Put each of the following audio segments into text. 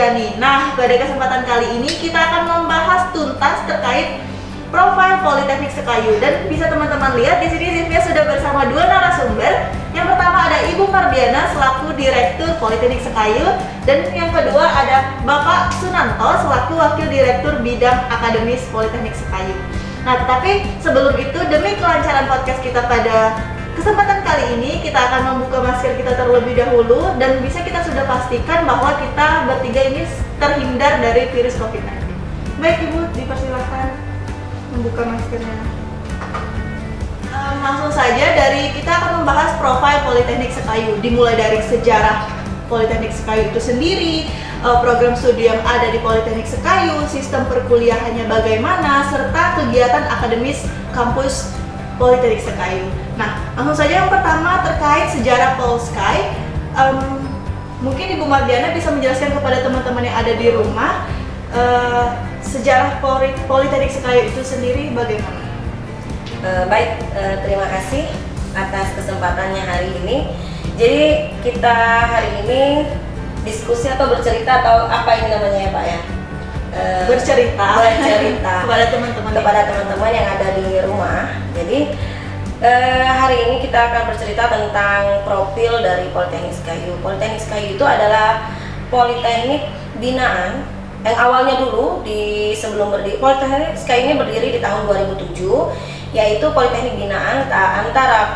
Mardiani. Nah, pada kesempatan kali ini kita akan membahas tuntas terkait profil Politeknik Sekayu, dan bisa teman-teman lihat di sini Zivia sudah bersama dua narasumber. Yang pertama ada Ibu Mardiana selaku Direktur Politeknik Sekayu, dan yang kedua ada Bapak Sunanto selaku Wakil Direktur Bidang Akademis Politeknik Sekayu. Nah, tetapi sebelum itu, demi kelancaran podcast kita pada kesempatan kali ini, kita akan membuka masker kita terlebih dahulu, dan bisa kita sudah pastikan bahwa kita bertiga ini terhindar dari virus COVID-19. Baik Ibu, dipersilakan membuka maskernya. Langsung saja, kita akan membahas profil Politeknik Sekayu, dimulai dari sejarah Politeknik Sekayu itu sendiri, program studi yang ada di Politeknik Sekayu, sistem perkuliahannya bagaimana, serta kegiatan akademis kampus Politeknik Sekayu. Nah, langsung saja yang pertama terkait sejarah Polsky. Mungkin Ibu Mardiana bisa menjelaskan kepada teman-teman yang ada di rumah sejarah Politeknik Sekayu itu sendiri bagaimana? Baik, terima kasih atas kesempatannya hari ini. Jadi kita hari ini diskusi atau bercerita atau apa ini namanya ya Pak ya? Bercerita kepada teman-teman yang ada di rumah. Jadi hari ini kita akan bercerita tentang profil dari Politeknik Sekayu. Politeknik Sekayu itu adalah politeknik binaan yang awalnya dulu sebelum berdiri. Politeknik Sekayu ini berdiri di tahun 2007, yaitu politeknik binaan antara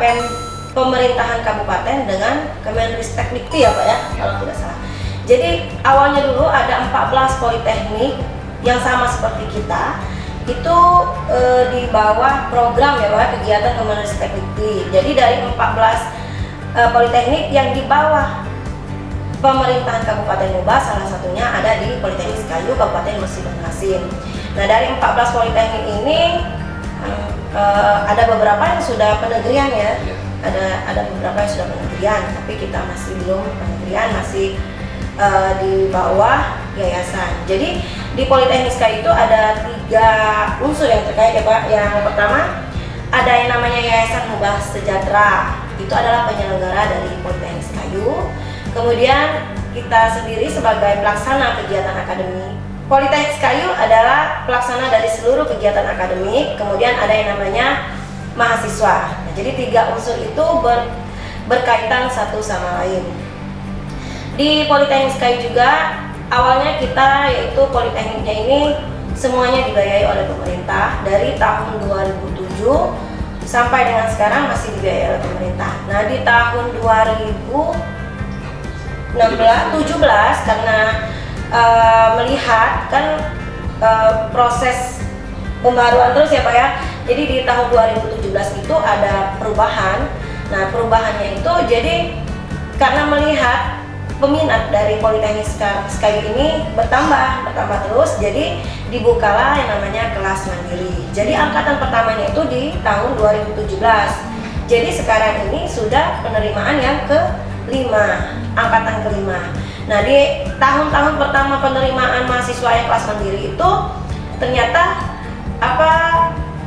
pemerintahan kabupaten dengan Kemenristekdikti ya Pak ya, kalau tidak salah. Jadi awalnya dulu ada 14 politeknik yang sama seperti kita, itu di bawah program ya Pak, kegiatan Kemenristekdikti. Jadi dari 14 politeknik yang di bawah pemerintahan Kabupaten Moba, salah satunya ada di Politeknik Sekayu Kabupaten Mesir Banjarmasin. Nah, dari 14 politeknik ini ada beberapa yang sudah penegrian ya. Ada beberapa yang sudah penegrian, tapi kita masih belum penegrian, masih di bawah yayasan. Jadi di Politeknik Sekayu itu ada 3 unsur yang terkait ya Pak. Yang pertama ada yang namanya Yayasan Hubah Sejahtera, itu adalah penyelenggara dari Politeknik Sekayu. Kemudian kita sendiri sebagai pelaksana kegiatan akademik. Politeknik Sekayu adalah pelaksana dari seluruh kegiatan akademik. Kemudian ada yang namanya mahasiswa. Nah, jadi 3 unsur itu berkaitan satu sama lain. Di Politeknik Sekayu juga awalnya kita, yaitu politekniknya ini semuanya dibiayai oleh pemerintah dari tahun 2007 sampai dengan sekarang masih dibiayai oleh pemerintah. Nah, di tahun 2017 karena melihat kan proses pembaruan terus ya Pak ya. Jadi di tahun 2017 itu ada perubahan. Nah, perubahannya itu jadi karena melihat peminat dari Politeknik Sekayu ini bertambah terus, jadi dibukalah yang namanya kelas mandiri. Jadi angkatan pertamanya itu di tahun 2017. Jadi sekarang ini sudah penerimaan yang ke-5, angkatan ke-5. Nah, di tahun-tahun pertama penerimaan mahasiswa yang kelas mandiri itu ternyata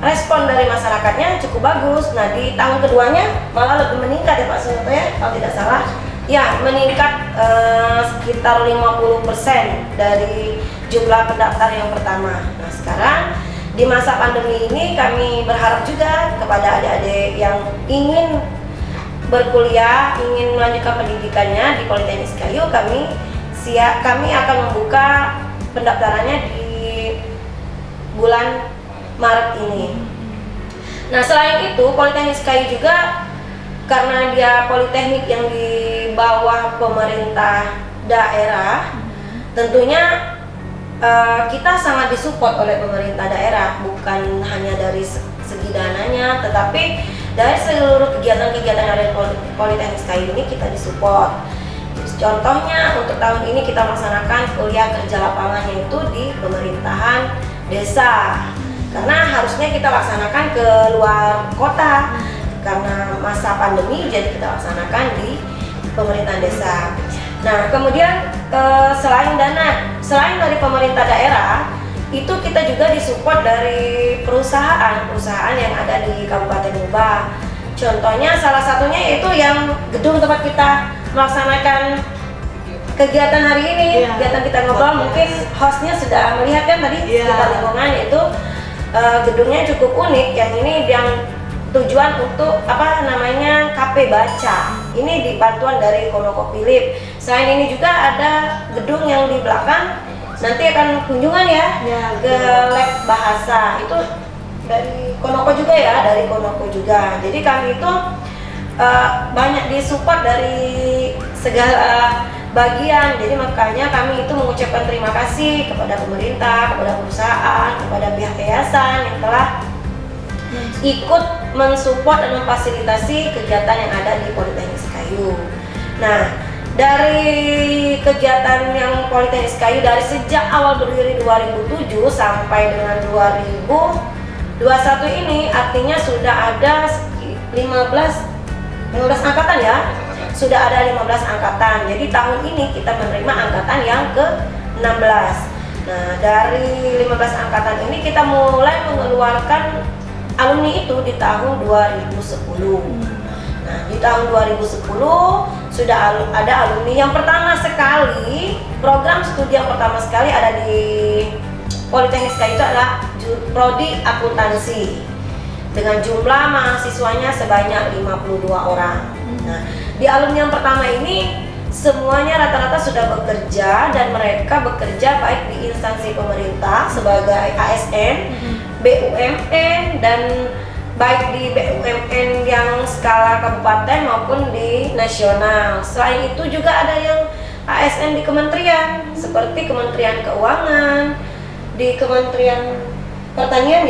respon dari masyarakatnya cukup bagus. Nah, di tahun keduanya malah lebih meningkat ya Pak Sunanto ya, kalau tidak salah. Ya, meningkat sekitar 50% dari jumlah pendaftar yang pertama. Nah, sekarang di masa pandemi ini kami berharap juga kepada adik-adik yang ingin berkuliah, ingin melanjutkan pendidikannya di Politeknik Sekayu, kami akan membuka pendaftarannya di bulan Maret ini. Nah, selain itu Politeknik Sekayu juga karena dia politeknik yang di bawah pemerintah daerah, tentunya kita sangat disupport oleh pemerintah daerah, bukan hanya dari segi dananya, tetapi dari seluruh kegiatan-kegiatan yang ada di Politeknik Sekayu ini kita disupport. Contohnya untuk tahun ini kita melaksanakan kuliah kerja lapangan yaitu di pemerintahan desa, karena harusnya kita laksanakan ke luar kota. Karena masa pandemi, jadi kita laksanakan di pemerintahan desa. Nah, kemudian selain dari pemerintah daerah, itu kita juga disupport dari perusahaan yang ada di Kabupaten Moba. Contohnya salah satunya yaitu yang gedung tempat kita melaksanakan kegiatan hari ini, kegiatan kita ngobrol, mungkin hostnya sudah melihat kan tadi sekitar lingkungan, yaitu gedungnya cukup unik. Yang ini yang tujuan untuk kafe baca. Ini di bantuan dari ConocoPhillips. Selain ini juga ada gedung yang di belakang, nanti akan kunjungan ke lab bahasa. Itu dari Conoco juga ya, dari Conoco juga. Jadi kami itu banyak disupport dari segala bagian. Jadi makanya kami itu mengucapkan terima kasih kepada pemerintah, kepada perusahaan, kepada pihak yayasan yang telah ikut mensupport dan memfasilitasi kegiatan yang ada di Politeknik Sekayu. Nah, dari kegiatan yang Politeknik Sekayu dari sejak awal berdiri 2007 sampai dengan 2021 ini, artinya sudah ada 15 angkatan ya. Sudah ada 15 angkatan. Jadi tahun ini kita menerima angkatan yang ke-16. Nah, dari 15 angkatan ini kita mulai mengeluarkan alumni itu di tahun 2010. Nah, di tahun 2010 sudah ada alumni yang pertama sekali, program studi yang pertama sekali ada di Politeknik Sekayu itu adalah Prodi Akuntansi dengan jumlah mahasiswanya sebanyak 52 orang. Nah, di alumni yang pertama ini semuanya rata-rata sudah bekerja, dan mereka bekerja baik di instansi pemerintah sebagai ASN, BUMN, dan baik di BUMN yang skala kabupaten maupun di nasional. Selain itu juga ada yang ASN di kementerian seperti Kementerian Keuangan, di Kementerian Pertanian.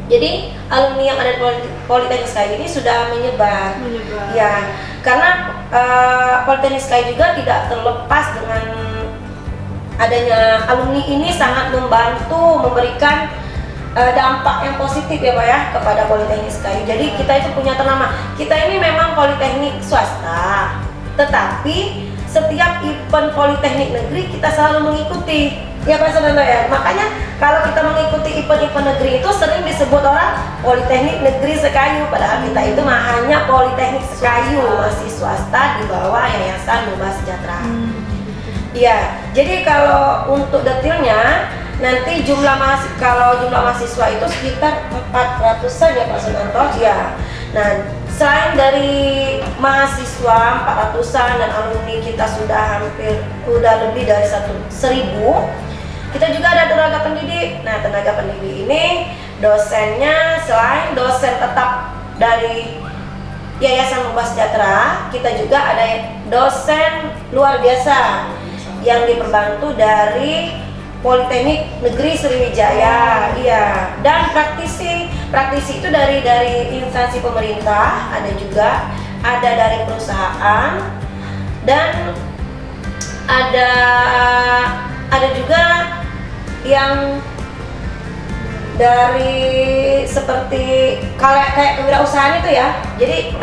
Jadi alumni yang ada di Politeknik Sekayu ini sudah menyebar. Ya, karena Politeknik Sekayu juga tidak terlepas dengan adanya alumni ini, sangat membantu memberikan dampak yang positif ya Pak ya kepada Politeknik Sekayu. Jadi kita itu punya ternama. Kita ini memang Politeknik swasta, tetapi setiap event Politeknik negeri kita selalu mengikuti. Ya Pak Sunanto ya. Makanya kalau kita mengikuti event-event negeri itu sering disebut orang Politeknik Negeri Sekayu, padahal kita itu hanya Politeknik Sekayu, masih swasta di bawah Yayasan Muba Sejahtera. Iya. Jadi kalau untuk detailnya nanti jumlah mahasiswa itu sekitar 400-an ya Pak Sunanto. Ya. Nah, selain dari mahasiswa 400-an dan alumni kita sudah lebih dari 1.000, kita juga ada tenaga pendidik. Nah, tenaga pendidik ini dosennya selain dosen tetap dari Yayasan Muba Sejahtera, kita juga ada dosen luar biasa yang diperbantu dari Politeknik Negeri Sriwijaya. Iya, dan praktisi itu dari instansi pemerintah, ada juga ada dari perusahaan, dan ada juga yang dari seperti kayak kewirausahaan itu ya. Jadi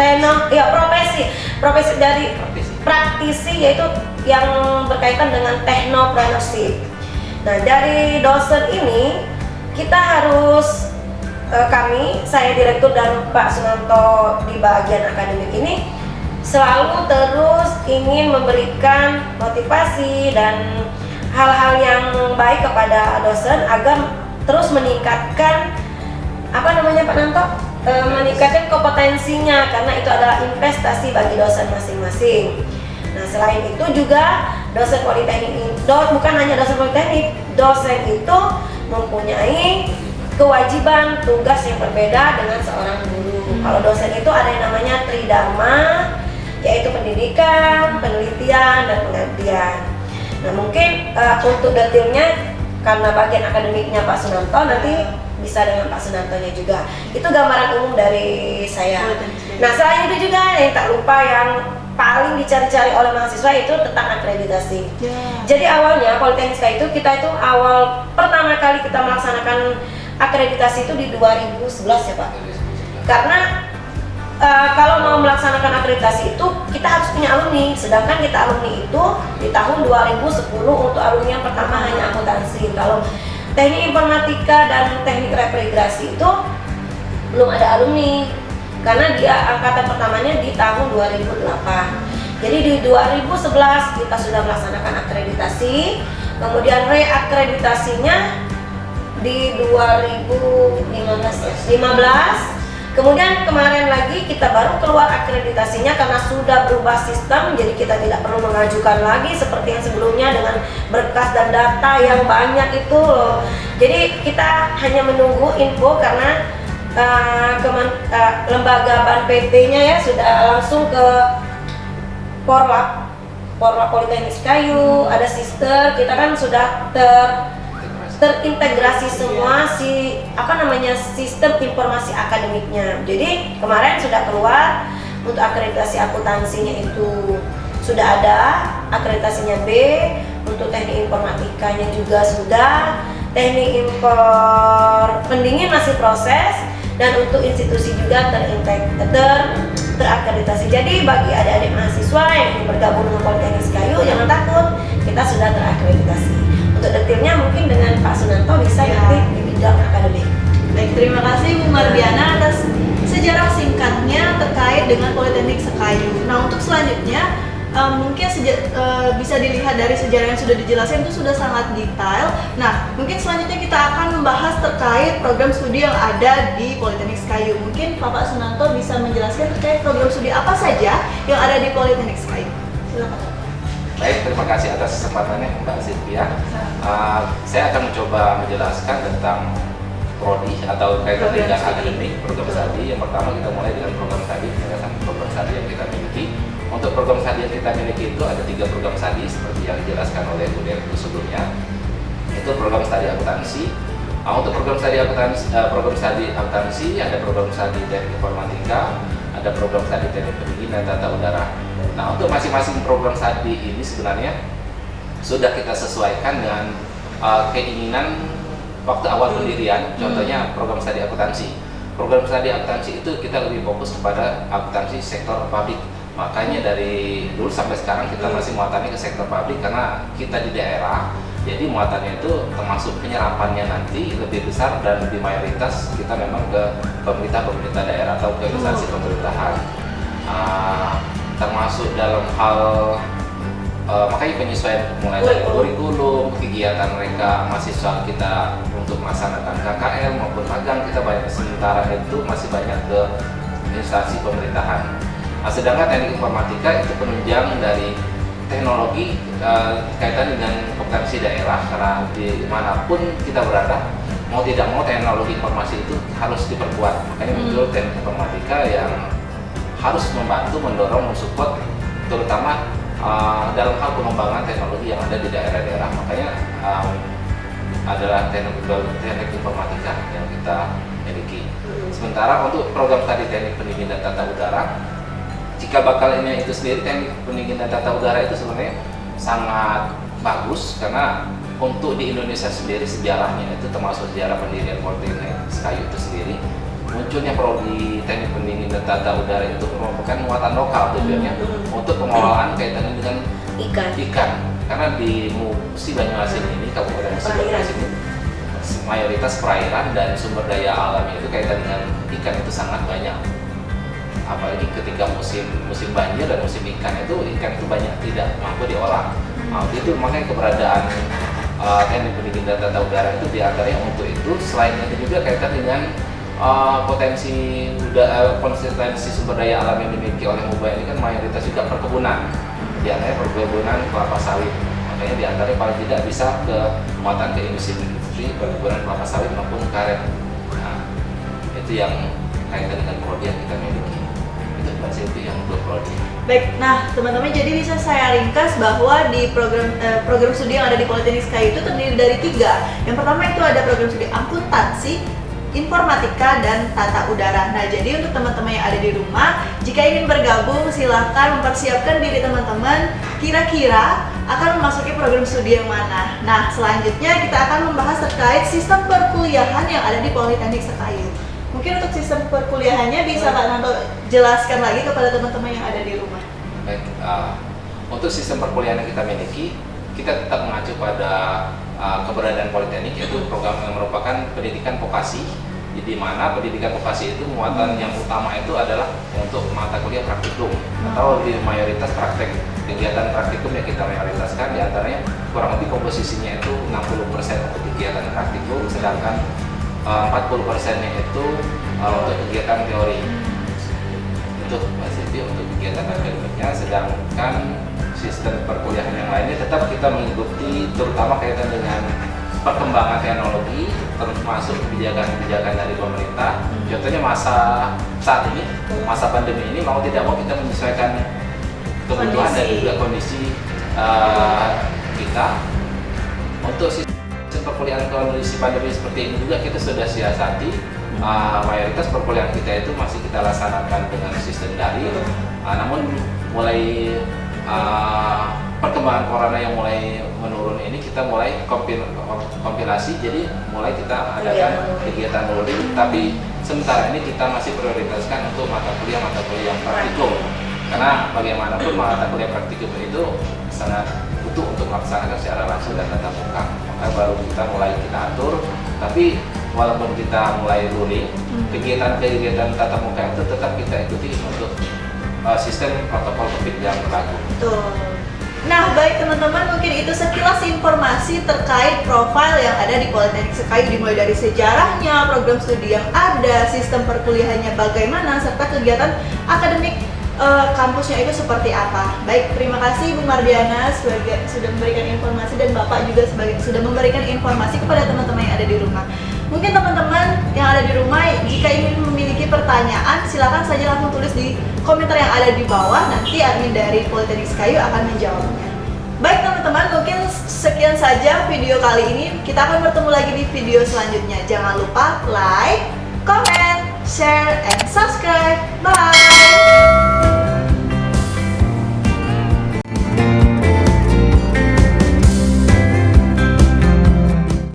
profesi dari praktisi, yaitu yang berkaitan dengan technopreneurship. Nah, dari dosen ini kita harus saya direktur dan Pak Sunanto di bagian akademik ini selalu terus ingin memberikan motivasi dan hal-hal yang baik kepada dosen agar terus meningkatkan Pak Nanto, meningkatkan kompetensinya, karena itu adalah investasi bagi dosen masing-masing. Nah, selain itu juga dosen politeknik bukan hanya dosen politeknik, dosen itu mempunyai kewajiban tugas yang berbeda dengan seorang guru. Kalau dosen itu ada yang namanya tridharma, yaitu pendidikan, penelitian, dan pengabdian. Nah, mungkin untuk detailnya karena bagian akademiknya Pak Sunanto, nanti bisa dengan Pak Sunantonya juga. Itu gambaran umum dari saya. Nah, selain itu juga yang tak lupa yang paling dicari-cari oleh mahasiswa itu tentang akreditasi. Jadi awalnya Politeknik Sekayu itu kita itu awal pertama kali kita melaksanakan akreditasi itu di 2011 ya Pak. Karena kalau mau melaksanakan akreditasi itu kita harus punya alumni, sedangkan kita alumni itu di tahun 2010 untuk alumni yang pertama hanya akuntansi. Kalau teknik informatika dan teknik refrigerasi itu belum ada alumni, karena dia angkatan pertamanya di tahun 2008. Jadi di 2011 kita sudah melaksanakan akreditasi, kemudian reakreditasinya di 2015. Kemudian kemarin lagi kita baru keluar akreditasinya karena sudah berubah sistem, jadi kita tidak perlu mengajukan lagi seperti yang sebelumnya dengan berkas dan data yang banyak itu loh. Jadi kita hanya menunggu info karena lembaga Ban PP-nya ya sudah langsung ke Porlab Politeknik Kayu, ada sister, kita kan sudah terintegrasi semua sistem informasi akademiknya. Jadi kemarin sudah keluar untuk akreditasi akuntansinya itu sudah ada, akreditasinya B, untuk teknik informatikanya juga sudah, teknik impor pendingin masih proses, dan untuk institusi juga terakreditasi. Jadi bagi adik-adik mahasiswa yang ingin bergabung dengan Politeknik Kayu, jangan takut, kita sudah terakreditasi. Untuk detailnya mungkin dengan Pak Sunanto bisa nanti di bidang akademik. Baik, terima kasih Bu Mardiana atas sejarah singkatnya terkait dengan Politeknik Sekayu. Nah, untuk selanjutnya mungkin bisa dilihat dari sejarah yang sudah dijelaskan itu sudah sangat detail. Nah, mungkin selanjutnya kita akan membahas terkait program studi yang ada di Politeknik Sekayu. Mungkin Bapak Sunanto bisa menjelaskan terkait program studi apa saja yang ada di Politeknik Sekayu. Silakan. Baik, terima kasih atas kesempatannya Mbak Sylvia. Saya akan mencoba menjelaskan tentang prodi atau kaitan dengan akademik program studi. Yang pertama kita mulai dengan program studi, penjelasan program studi yang kita miliki. Untuk program studi yang kita miliki itu ada 3 program studi seperti yang dijelaskan oleh Bu Direktur sebelumnya. Itu program studi akuntansi. Untuk program studi akuntansi ada program studi teknik informatika, ada program studi teknik pendingin dan tata udara. Nah, untuk masing-masing program studi ini sebenarnya sudah kita sesuaikan dengan keinginan waktu awal pendirian. Contohnya program studi akuntansi. Program studi akuntansi itu kita lebih fokus kepada akuntansi sektor publik. Makanya dari dulu sampai sekarang kita masih muatannya ke sektor publik karena kita di daerah. Jadi muatannya itu termasuk penyerapannya nanti lebih besar dan lebih mayoritas kita memang ke pemerintah daerah atau ke instansi pemerintahan. Termasuk dalam hal makanya penyesuaian mulai dari kurikulum, kegiatan mereka mahasiswa kita untuk melaksanakan KKL maupun magang, kita banyak sementara itu masih banyak ke instansi pemerintahan. Nah, sedangkan teknik informatika itu penunjang dari teknologi kaitan dengan kompetensi daerah, karena dimanapun kita berada mau tidak mau teknologi informasi itu harus diperkuat. Makanya muncul teknik informatika yang harus membantu, mendorong, mensupport terutama dalam hal pengembangan teknologi yang ada di daerah-daerah. Makanya adalah teknik informatika yang kita miliki. Sementara untuk program studi teknik pendingin dan tata udara, jika bakalnya itu sendiri teknik pendingin dan tata udara itu sebenarnya sangat bagus karena untuk di Indonesia sendiri sejarahnya itu termasuk sejarah pendirian Politeknik Sekayu itu sendiri. Munculnya prodi teknik pendingin dan tata udara itu merupakan muatan lokal tujuannya untuk pengelolaan kaitannya dengan ikan. Karena di Musi Banyuasin ini, Kabupaten Musi Banyuasin ini mayoritas perairan dan sumber daya alamnya itu kaitan dengan ikan itu sangat banyak. Apalagi ketika musim banjir dan musim ikan itu banyak tidak mampu diolah. Itu makanya keberadaan teknik pendingin dan tata udara itu diantaranya untuk itu. Selain itu juga kaitan dengan potensi sumber daya alam yang dimiliki oleh Muba ini kan mayoritas juga perkebunan, diantaranya perkebunan kelapa sawit. Makanya diantaranya paling tidak bisa ke muatan ke industri perkebunan kelapa sawit maupun karet. Nah, itu yang kaitan dengan prodi yang kita miliki. Itu Mbak Silvi yang untuk prodi. Baik, nah teman-teman, jadi bisa saya ringkas bahwa di program studi yang ada di Politeknik Sekayu itu terdiri dari 3. Yang pertama itu ada program studi akuntansi, informatika, dan tata udara. Nah, jadi untuk teman-teman yang ada di rumah, jika ingin bergabung, silahkan mempersiapkan diri teman-teman kira-kira akan memasuki program studi yang mana. Nah, selanjutnya kita akan membahas terkait sistem perkuliahan yang ada di Politeknik Sekayu. Mungkin untuk sistem perkuliahannya bisa Pak Nanto jelaskan lagi kepada teman-teman yang ada di rumah. Baik, untuk sistem perkuliahan yang kita miliki, kita tetap mengacu pada keberadaan Politeknik, yaitu program yang merupakan pendidikan vokasi di mana pendidikan vokasi itu muatan yang utama itu adalah untuk mata kuliah praktikum atau di mayoritas praktek, kegiatan praktikum yang kita mayoritaskan, diantaranya kurang lebih komposisinya itu 60% untuk kegiatan praktikum, sedangkan 40%-nya itu untuk kegiatan teori. Untuk kegiatan akademiknya, sedangkan sistem perkuliahan yang lainnya tetap kita mengikuti, terutama kaitan dengan perkembangan teknologi, termasuk kebijakan-kebijakan dari pemerintah. Contohnya masa saat ini, masa pandemi ini, mau tidak mau kita menyesuaikan kebutuhan dan juga kondisi kita. Untuk sistem perkuliahan kondisi pandemi seperti ini juga kita sudah siasati. Mayoritas perkuliahan kita itu masih kita laksanakan dengan sistem daring. Namun mulai perkembangan corona yang mulai menurun ini, kita mulai kompilasi, jadi mulai kita adakan kegiatan luring, tapi sementara ini kita masih prioritaskan untuk mata kuliah yang praktikum, karena bagaimanapun mata kuliah praktikum itu sangat butuh untuk melaksanakan secara langsung dan tatap muka, maka baru kita mulai kita atur. Tapi walaupun kita mulai luring, kegiatan-kegiatan tatap muka itu tetap kita ikuti untuk sistem protokol COVID yang berlaku. Betul. Nah, baik teman-teman, mungkin itu sekilas informasi terkait profil yang ada di Politeknik Sekayu, dimulai dari sejarahnya, program studi yang ada, sistem perkuliahannya bagaimana, serta kegiatan akademik kampusnya itu seperti apa. Baik, terima kasih Bu Mardiana sudah memberikan informasi, dan Bapak juga sudah memberikan informasi kepada teman-teman yang ada di rumah. Mungkin teman-teman yang ada di rumah, jika ingin memiliki pertanyaan, silakan saja langsung tulis di komentar yang ada di bawah. Nanti admin dari Politeknik Sekayu akan menjawabnya. Baik teman-teman, mungkin sekian saja video kali ini. Kita akan bertemu lagi di video selanjutnya. Jangan lupa like, comment, share, and subscribe. Bye!